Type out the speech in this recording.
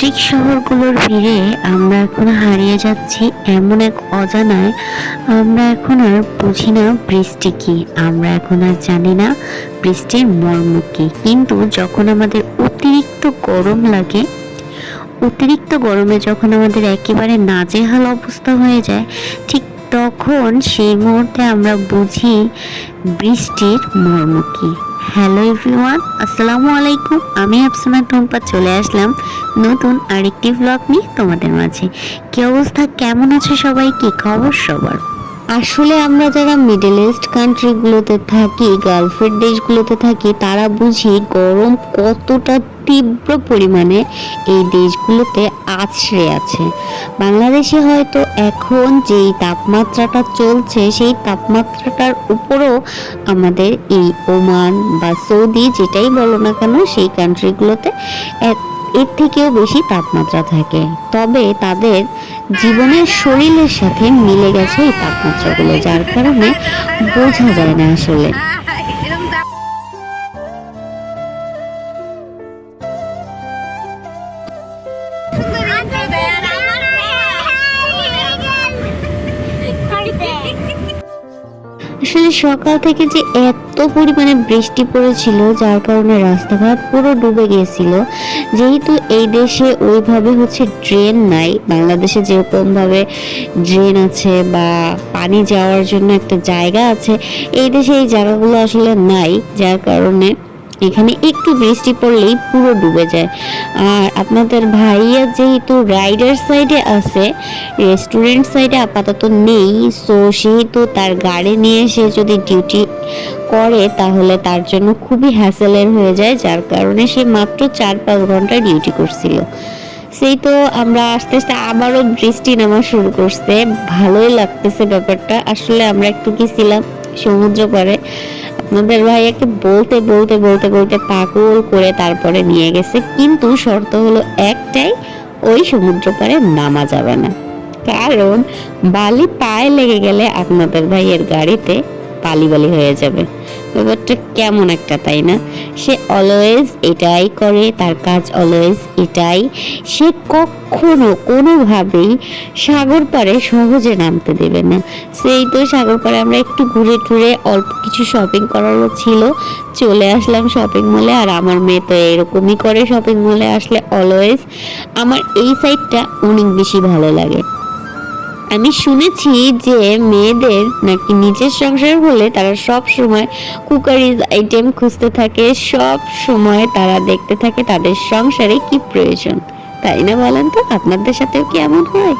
যান্ত্রিক শহরগুলোর ভিড়ে আমরা এখন হারিয়ে যাচ্ছি এমন এক অজানায়। আমরা এখন আর বুঝি না বৃষ্টি কি, আমরা এখন আর জানি না বৃষ্টির মর্ম কি। কিন্তু যখন আমাদের অতিরিক্ত গরম লাগে, অতিরিক্ত গরমে যখন আমাদের একেবারে নাজেহাল অবস্থা হয়ে যায়, ঠিক তখন সেই মুহূর্তে আমরা বুঝি বৃষ্টির মর্ম কি। হ্যালো এভরিওয়ান, আসসালামু আলাইকুম। আমি আফসানা টুম্পা চলে আসলাম নতুন আরেকটি ব্লগ নিয়ে তোমাদের মাঝে। কি অবস্থা, কেমন আছে সবাই, কি খবর সবার? আসলে আমরা যারা মিডল ইস্ট কান্ট্রিগুলোতে থাকি, গালফের দেশগুলোতে থাকি, তারা বুঝি গরম কতটা তীব্র পরিমাণে এই দেশগুলোতে আছড়ে আছে। বাংলাদেশে হয়তো এখন যেই তাপমাত্রাটা চলছে, সেই তাপমাত্রাটার উপরও আমাদের এই ওমান বা সৌদি, যেটাই বলো না কেন, সেই কান্ট্রিগুলোতে এর থেকেও বেশি তাপমাত্রা থাকে। তবে তাদের জীবনের শরীরের সাথে মিলে গেছে এই তাপমাত্রাগুলো, যার কারণে বোঝা যায় না আসলে। আসলে সকাল থেকে যে এত পরিমাণে বৃষ্টি পড়েছিল, যার কারণে রাস্তাঘাট পুরো ডুবে গিয়েছিল। যেহেতু এই দেশে ওইভাবে ড্রেন নাই, বাংলাদেশে যেরকম ভাবে ড্রেন আছে বা পানি যাওয়ার জন্য একটা জায়গা আছে, এই দেশে এই জায়গাগুলো আসলে নাই, যার কারণে এখানে একটু বৃষ্টি পড়লেই পুরো ডুবে যায়। আর আপনাদের ভাইয়া যেহেতু রাইডার সাইডে আছে, রেস্টুরেন্ট সাইডে আপাতত নেই, সো সেহেতু তার গাড়ি নিয়ে সে যদি ডিউটি করে তাহলে তার জন্য খুবই হ্যাসেলের হয়ে যায়, যার কারণে সে মাত্র 4-5 ঘন্টা ডিউটি করছিল। সেই তো আমরা আস্তে আস্তে আবারও বৃষ্টি নামা শুরু করছে, ভালোই লাগতেছে ব্যাপারটা। আসলে আমরা একটু গেছিলাম সমুদ্র পাড়ে, আপনাদের ভাইয়াকে বলতে বলতে বলতে বলতে পাগল করে তারপরে নিয়ে গেছে, কিন্তু শর্ত হলো একটাই, ওই সমুদ্র পাড়ে নামা যাবে না, কারণ বালি পায়ে লেগে গেলে আপনাদের ভাইয়ের গাড়িতে বালি বালি হয়ে যাবে। ব্যাপারটা কেমন একটা, তাই না? সে অলওয়েজ এটাই করে, তার কাজ অলওয়েজ এটাই। সে কখনো কোনোভাবেই সাগর পাড়ে সহজে নামতে দেবে না। সেই তো সাগর পাড়ে আমরা একটু ঘুরে টুরে অল্প কিছু শপিং করারও ছিল, চলে আসলাম শপিং মলে। আর আমার মেয়ে তো এরকমই করে, শপিং মলে আসলে অলওয়েজ আমার এই সাইডটা অনেক বেশি ভালো লাগে। আমি শুনেছি যে মেয়েদের নাকি নিজের সংসার হলে তারা সব সময় কুকারিজ আইটেম খুঁজতে থাকে, সব সময় তারা দেখতে থাকে তাদের সংসারে কি প্রয়োজন, তাই না? বলেন তো, আপনাদের সাথেও কি এমন হয়?